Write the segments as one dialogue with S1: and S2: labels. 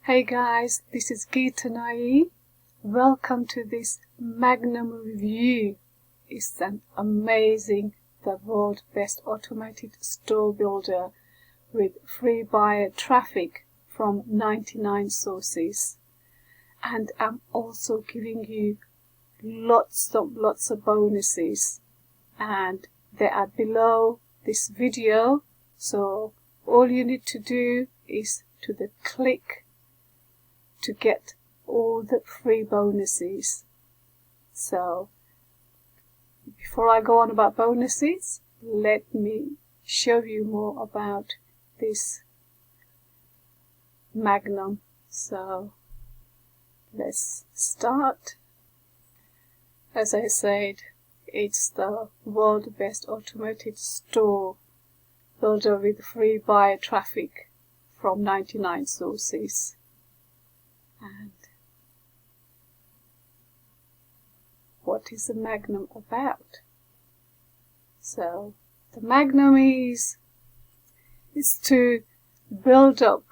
S1: Hey guys, this is Geetanai. Welcome to this Magnum Review. It's an amazing, the world's best automated store builder with free buyer traffic from 99 sources. And I'm also giving you lots of bonuses, and they are below this video. So all you need to do is to click to get all the free bonuses. So before I go on about bonuses, let me show you more about this Magnum. So let's start. As I said, it's the world's best automated store builder with free buyer traffic from 99 sources. And what is the Magnum about? So the Magnum is to build up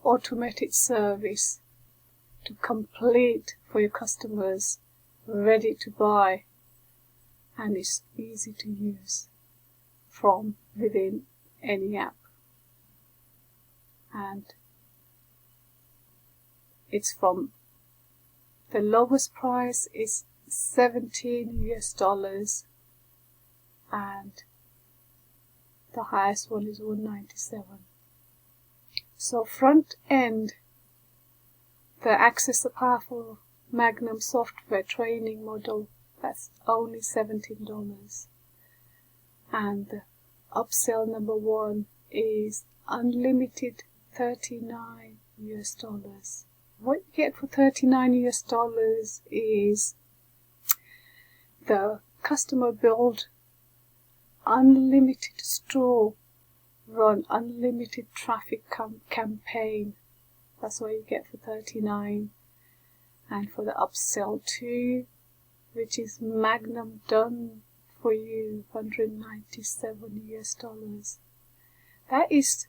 S1: automated service to complete for your customers, ready to buy, and it's easy to use from within any app. And it's from the lowest price is $17 and the highest one is $197. So front end, the access the powerful Magnum software training model, that's only $17. And the upsell number 1 is unlimited $39. What you get for $39 is the customer build unlimited store run unlimited traffic campaign. That's what you get for $39. And for the upsell 2, which is Magnum done for you, $197. That is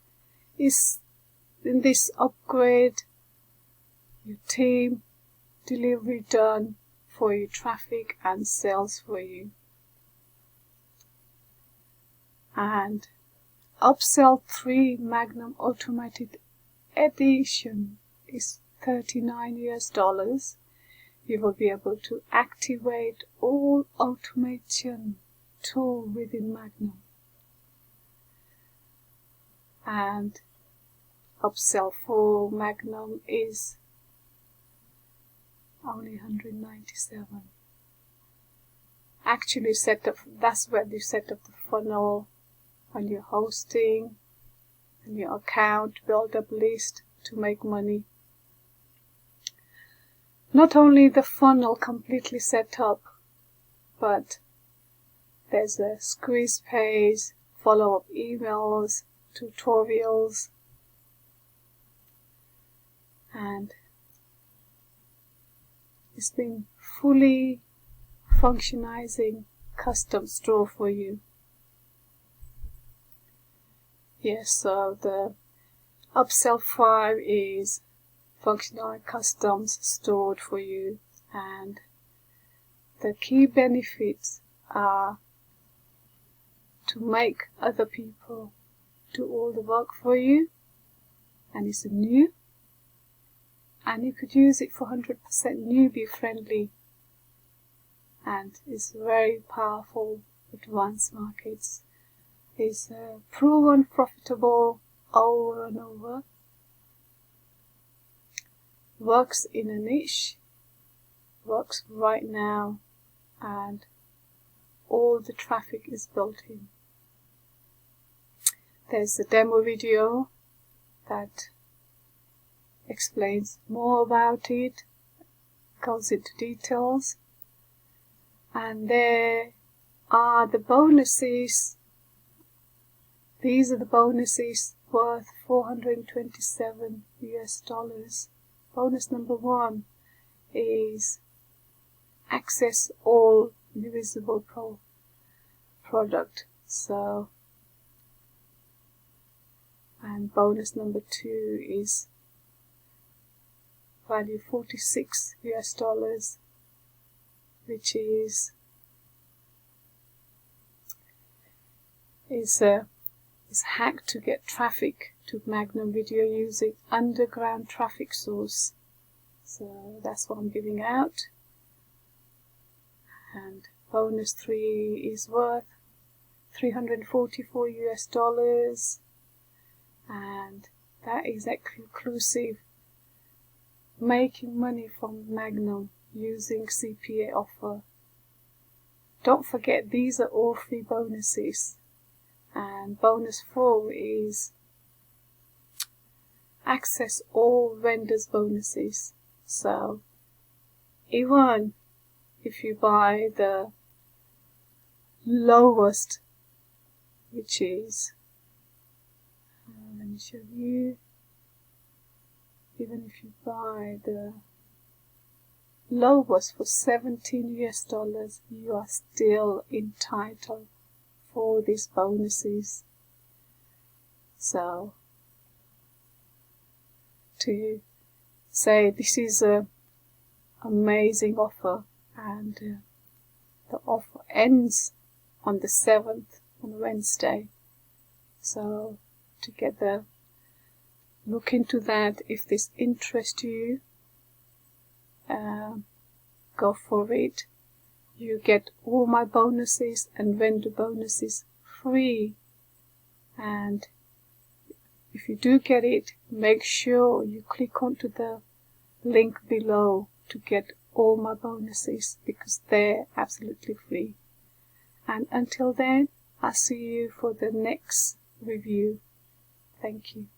S1: in this upgrade, your team delivery done for you, traffic and sales for you. And upsell 3 Magnum automated edition is $39. You will be able to activate all automation tool within Magnum. And upsell 4 Magnum is only $197. Actually that's where you set up the funnel on your hosting and your account, build up list to make money. Not only the funnel completely set up, but there's a squeeze page, follow-up emails, tutorials, and it's been fully functionizing custom store for you. Yes, so the upsell 5 is functional customs stored for you, and the key benefits are to make other people do all the work for you, and it's new, and you could use it for 100% newbie friendly, and it's very powerful advanced markets. It's proven profitable over and over, works in a niche, works right now, and all the traffic is built in. There's a demo video that explains more about it, goes into details, and there are the bonuses. These are the bonuses worth $427. Bonus number 1 is access all invisible product. So, and bonus number 2 is value $46, which is a hack to get traffic to Magnum Video using underground traffic source. So that's what I'm giving out. And bonus 3 is worth $344, and that is exclusive. Making money from Magnum using CPA offer. Don't forget, these are all free bonuses. And bonus 4 is access all vendors bonuses. So even if you buy the lowest, which is, let me show you, even if you buy the lowest for $17, you are still entitled for these bonuses. So to say this is a amazing offer, and the offer ends on the 7th, on Wednesday. So together, look into that. If this interests you, go for it. You get all my bonuses and vendor bonuses free. And if you do get it, make sure you click onto the link below to get all my bonuses, because they're absolutely free. And until then, I'll see you for the next review. Thank you.